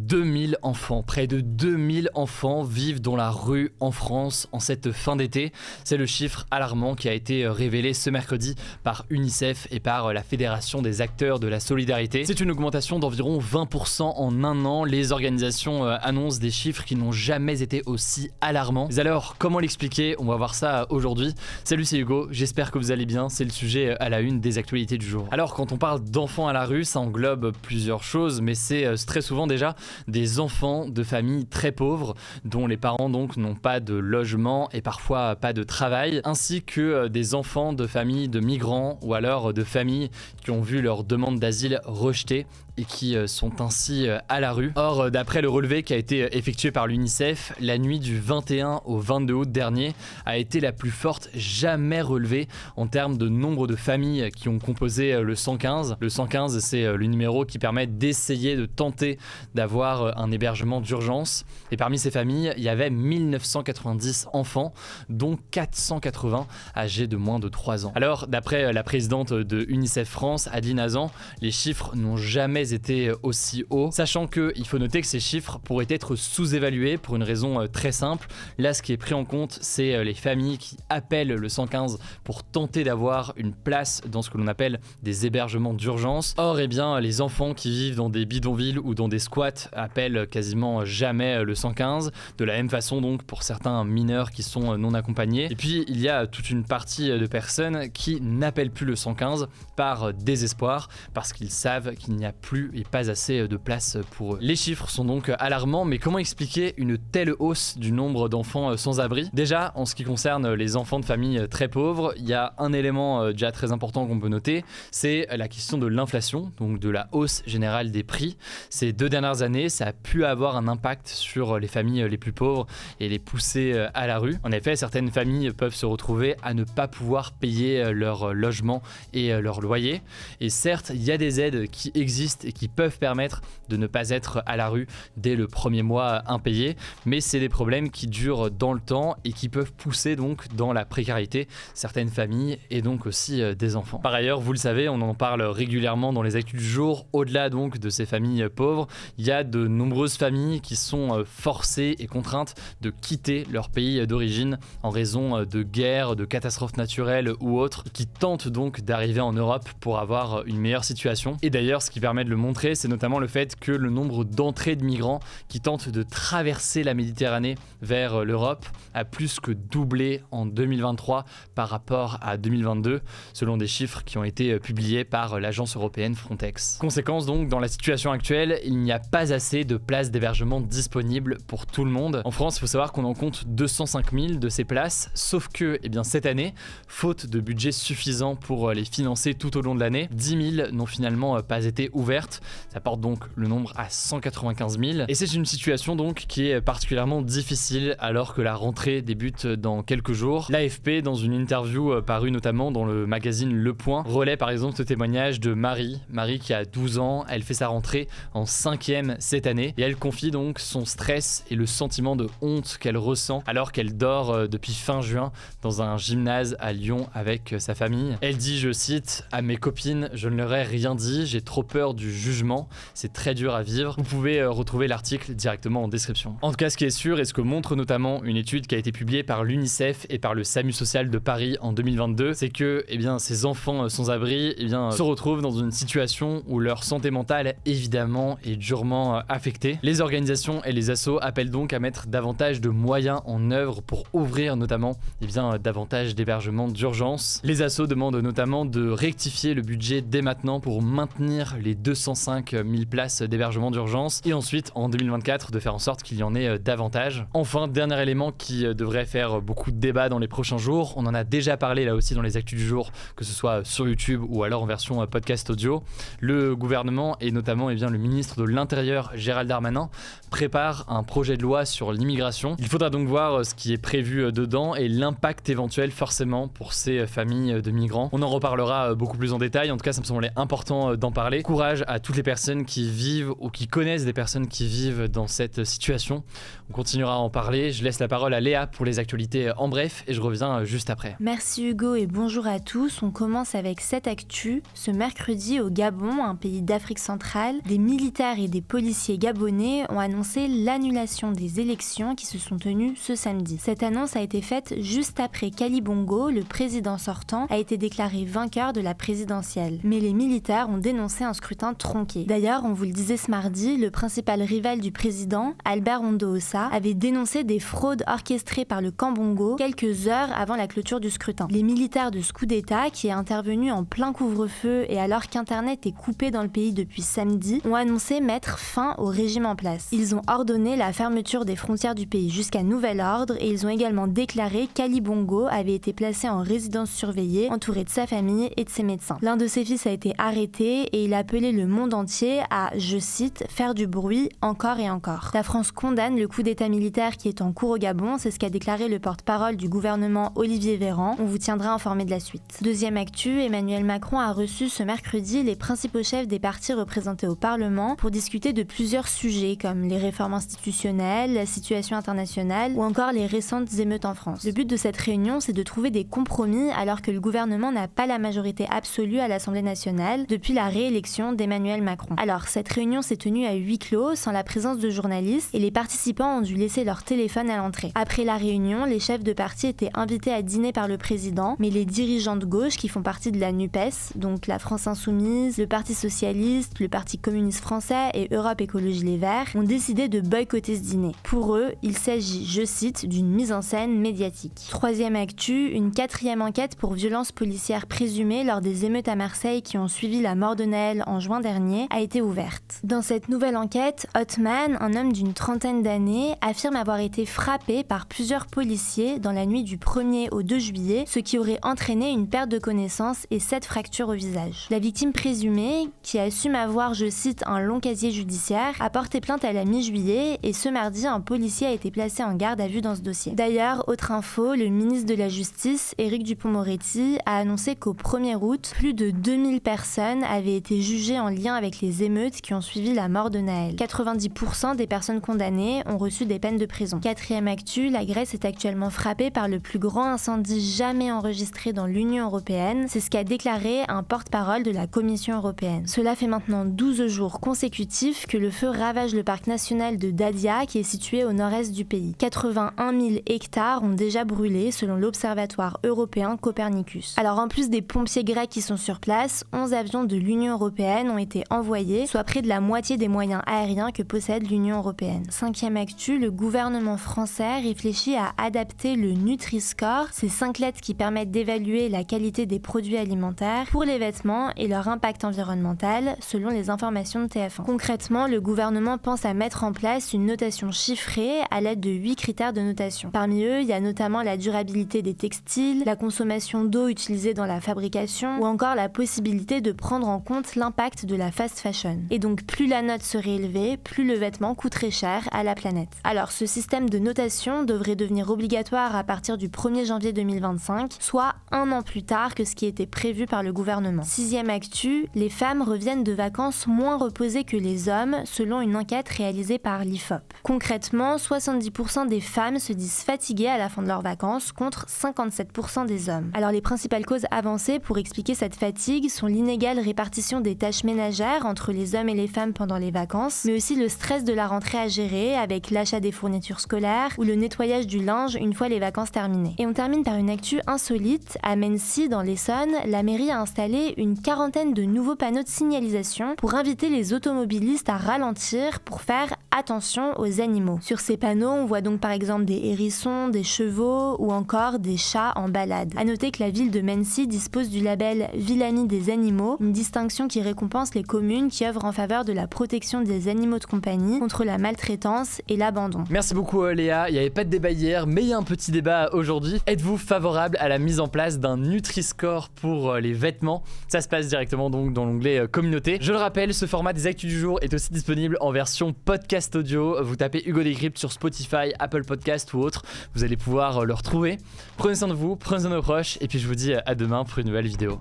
2000 enfants, près de 2000 enfants vivent dans la rue en France en cette fin d'été. C'est le chiffre alarmant qui a été révélé ce mercredi par UNICEF et par la Fédération des acteurs de la solidarité. C'est une augmentation d'environ 20% en un an. Les organisations annoncent des chiffres qui n'ont jamais été aussi alarmants. Mais alors, comment l'expliquer? On va voir ça aujourd'hui. Salut, c'est Hugo, j'espère que vous allez bien. C'est le sujet à la une des actualités du jour. Alors, quand on parle d'enfants à la rue, ça englobe plusieurs choses, mais c'est très souvent déjà des enfants de familles très pauvres, dont les parents donc n'ont pas de logement et parfois pas de travail, ainsi que des enfants de familles de migrants ou alors de familles qui ont vu leur demande d'asile rejetée et qui sont ainsi à la rue. Or, d'après le relevé qui a été effectué par l'UNICEF, la nuit du 21 au 22 août dernier a été la plus forte jamais relevée en termes de nombre de familles qui ont composé le 115. Le 115, c'est le numéro qui permet d'essayer de tenter d'avoir un hébergement d'urgence. Et parmi ces familles, il y avait 1990 enfants, dont 480 âgés de moins de 3 ans. Alors, d'après la présidente de UNICEF France, Adeline Hazan, les chiffres n'ont jamais été aussi hauts, sachant qu'il faut noter que ces chiffres pourraient être sous-évalués pour une raison très simple. Là, ce qui est pris en compte, c'est les familles qui appellent le 115 pour tenter d'avoir une place dans ce que l'on appelle des hébergements d'urgence. Or, eh bien, les enfants qui vivent dans des bidonvilles ou dans des squats appellent quasiment jamais le 115, de la même façon donc pour certains mineurs qui sont non accompagnés. Et puis, il y a toute une partie de personnes qui n'appellent plus le 115 par désespoir, parce qu'ils savent qu'il n'y a plus et pas assez de place pour eux. Les chiffres sont donc alarmants, mais comment expliquer une telle hausse du nombre d'enfants sans abri? Déjà, en ce qui concerne les enfants de familles très pauvres, il y a un élément déjà très important qu'on peut noter, c'est la question de l'inflation, donc de la hausse générale des prix. Ces 2 dernières années, ça a pu avoir un impact sur les familles les plus pauvres et les pousser à la rue. En effet, certaines familles peuvent se retrouver à ne pas pouvoir payer leur logement et leur loyer. Et certes, il y a des aides qui existent et qui peuvent permettre de ne pas être à la rue dès le premier mois impayé, mais c'est des problèmes qui durent dans le temps et qui peuvent pousser donc dans la précarité certaines familles et donc aussi des enfants. Par ailleurs, vous le savez, on en parle régulièrement dans les actus du jour, au-delà donc de ces familles pauvres, il y a de nombreuses familles qui sont forcées et contraintes de quitter leur pays d'origine en raison de guerres, de catastrophes naturelles ou autres, qui tentent donc d'arriver en Europe pour avoir une meilleure situation. Et d'ailleurs, ce qui permet de le montrer, c'est notamment le fait que le nombre d'entrées de migrants qui tentent de traverser la Méditerranée vers l'Europe a plus que doublé en 2023 par rapport à 2022, selon des chiffres qui ont été publiés par l'agence européenne Frontex. Conséquence donc, dans la situation actuelle, il n'y a pas assez de places d'hébergement disponibles pour tout le monde. En France, il faut savoir qu'on en compte 205 000 de ces places, sauf que eh bien, cette année, faute de budget suffisant pour les financer tout au long de l'année, 10 000 n'ont finalement pas été ouvertes. Ça porte donc le nombre à 195 000. Et c'est une situation donc qui est particulièrement difficile alors que la rentrée débute dans quelques jours. L'AFP, dans une interview parue notamment dans le magazine Le Point, relaie par exemple ce témoignage de Marie qui a 12 ans, elle fait sa rentrée en 5e cette année et elle confie donc son stress et le sentiment de honte qu'elle ressent alors qu'elle dort depuis fin juin dans un gymnase à Lyon avec sa famille. Elle dit, je cite, « À mes copines, je ne leur ai rien dit, j'ai trop peur du jugement, c'est très dur à vivre ». Vous pouvez retrouver l'article directement en description. En tout cas, ce qui est sûr et ce que montre notamment une étude qui a été publiée par l'UNICEF et par le SAMU social de Paris en 2022, c'est que eh bien, ces enfants sans abri se retrouvent dans une situation où leur santé mentale évidemment est durement affectée. Les organisations et les assos appellent donc à mettre davantage de moyens en œuvre pour ouvrir notamment davantage d'hébergements d'urgence. Les assos demandent notamment de rectifier le budget dès maintenant pour maintenir les 205 000 places d'hébergement d'urgence et ensuite en 2024 de faire en sorte qu'il y en ait davantage. Enfin, dernier élément qui devrait faire beaucoup de débats dans les prochains jours, on en a déjà parlé là aussi dans les actus du jour, que ce soit sur YouTube ou alors en version podcast audio, le gouvernement et notamment le ministre de l'Intérieur Gérald Darmanin prépare un projet de loi sur l'immigration. Il faudra donc voir ce qui est prévu dedans et l'impact éventuel forcément pour ces familles de migrants. On en reparlera beaucoup plus en détail, en tout cas ça me semblait important d'en parler. Courage à toutes les personnes qui vivent ou qui connaissent des personnes qui vivent dans cette situation. On continuera à en parler. Je laisse la parole à Léa pour les actualités en bref et je reviens juste après. Merci Hugo et bonjour à tous. On commence avec cette actu. Ce mercredi au Gabon, un pays d'Afrique centrale, des militaires et des policiers gabonais ont annoncé l'annulation des élections qui se sont tenues ce samedi. Cette annonce a été faite juste après qu'Ali Bongo, le président sortant, a été déclaré vainqueur de la présidentielle. Mais les militaires ont dénoncé un scrutin tronqué. D'ailleurs, on vous le disait ce mardi, le principal rival du président, Albert Ondoosa, avait dénoncé des fraudes orchestrées par le camp Bongo quelques heures avant la clôture du scrutin. Les militaires de ce coup d'État, qui est intervenu en plein couvre-feu et alors qu'Internet est coupé dans le pays depuis samedi, ont annoncé mettre fin au régime en place. Ils ont ordonné la fermeture des frontières du pays jusqu'à nouvel ordre et ils ont également déclaré qu'Ali Bongo avait été placé en résidence surveillée, entouré de sa famille et de ses médecins. L'un de ses fils a été arrêté et il a appelé le monde entier à, je cite, faire du bruit encore et encore. La France condamne le coup d'État militaire qui est en cours au Gabon, c'est ce qu'a déclaré le porte-parole du gouvernement Olivier Véran. On vous tiendra informé de la suite. Deuxième actu, Emmanuel Macron a reçu ce mercredi les principaux chefs des partis représentés au Parlement pour discuter de plusieurs sujets comme les réformes institutionnelles, la situation internationale ou encore les récentes émeutes en France. Le but de cette réunion, c'est de trouver des compromis alors que le gouvernement n'a pas la majorité absolue à l'Assemblée nationale depuis la réélection d'Emmanuel Macron. Alors, cette réunion s'est tenue à huis clos, sans la présence de journalistes, et les participants ont dû laisser leur téléphone à l'entrée. Après la réunion, les chefs de parti étaient invités à dîner par le président, mais les dirigeants de gauche qui font partie de la NUPES, donc la France Insoumise, le Parti Socialiste, le Parti Communiste Français et Europe Écologie Les Verts, ont décidé de boycotter ce dîner. Pour eux, il s'agit, je cite, d'une mise en scène médiatique. Troisième actu, une quatrième enquête pour violences policières présumées lors des émeutes à Marseille qui ont suivi la mort de Naël en juin dernier a été ouverte. Dans cette nouvelle enquête, Othman, un homme d'une trentaine d'années, affirme avoir été frappé par plusieurs policiers dans la nuit du 1er au 2 juillet, ce qui aurait entraîné une perte de connaissance et 7 fractures au visage. La victime présumée, qui assume avoir, je cite, un long casier judiciaire, a porté plainte à la mi-juillet et ce mardi, un policier a été placé en garde à vue dans ce dossier. D'ailleurs, autre info, le ministre de la Justice, Éric Dupond-Moretti, a annoncé qu'au 1er août, plus de 2000 personnes avaient été jugées en lien avec les émeutes qui ont suivi la mort de Naël. 90% des personnes condamnées ont reçu des peines de prison. Quatrième actu, la Grèce est actuellement frappée par le plus grand incendie jamais enregistré dans l'Union européenne. C'est ce qu'a déclaré un porte-parole de la Commission européenne. Cela fait maintenant 12 jours consécutifs que le feu ravage le parc national de Dadia qui est situé au nord-est du pays. 81 000 hectares ont déjà brûlé selon l'Observatoire européen Copernicus. Alors en plus des pompiers grecs qui sont sur place, 11 avions de l'Union européenne ont été envoyés, soit près de la moitié des moyens aériens que possède l'Union européenne. Cinquième actu, le gouvernement français réfléchit à adapter le Nutri-Score, ces 5 lettres qui permettent d'évaluer la qualité des produits alimentaires pour les vêtements et leur impact environnemental, selon les informations de TF1. Concrètement, le gouvernement pense à mettre en place une notation chiffrée à l'aide de 8 critères de notation. Parmi eux, il y a notamment la durabilité des textiles, la consommation d'eau utilisée dans la fabrication ou encore la possibilité de prendre en compte l'impact de la fast fashion. Et donc plus la note serait élevée, plus le vêtement coûterait cher à la planète. Alors ce système de notation devrait devenir obligatoire à partir du 1er janvier 2025, soit un an plus tard que ce qui était prévu par le gouvernement. Sixième actu, les femmes reviennent de vacances moins reposées que les hommes, selon une enquête réalisée par l'IFOP. Concrètement, 70% des femmes se disent fatiguées à la fin de leurs vacances, contre 57% des hommes. Alors les principales causes avancées pour expliquer cette fatigue sont l'inégale répartition des tâches ménagères entre les hommes et les femmes pendant les vacances, mais aussi le stress de la rentrée à gérer avec l'achat des fournitures scolaires ou le nettoyage du linge une fois les vacances terminées. Et on termine par une actu insolite. À Mency, dans l'Essonne, la mairie a installé une quarantaine de nouveaux panneaux de signalisation pour inviter les automobilistes à ralentir pour faire attention aux animaux. Sur ces panneaux, on voit donc par exemple des hérissons, des chevaux ou encore des chats en balade. À noter que la ville de Mency dispose du label Ville Amie des animaux, une distinction qui récompense les communes qui œuvrent en faveur de la protection des animaux de compagnie contre la maltraitance et l'abandon. Merci beaucoup Léa, il n'y avait pas de débat hier, mais il y a un petit débat aujourd'hui. Êtes-vous favorable à la mise en place d'un Nutri-Score pour les vêtements? Ça se passe directement donc dans l'onglet communauté. Je le rappelle, ce format des actus du jour est aussi disponible en version podcast audio. Vous tapez Hugo Décrypte sur Spotify, Apple Podcast ou autre, vous allez pouvoir le retrouver. Prenez soin de vous, prenez soin de nos proches et puis je vous dis à demain pour une nouvelle vidéo.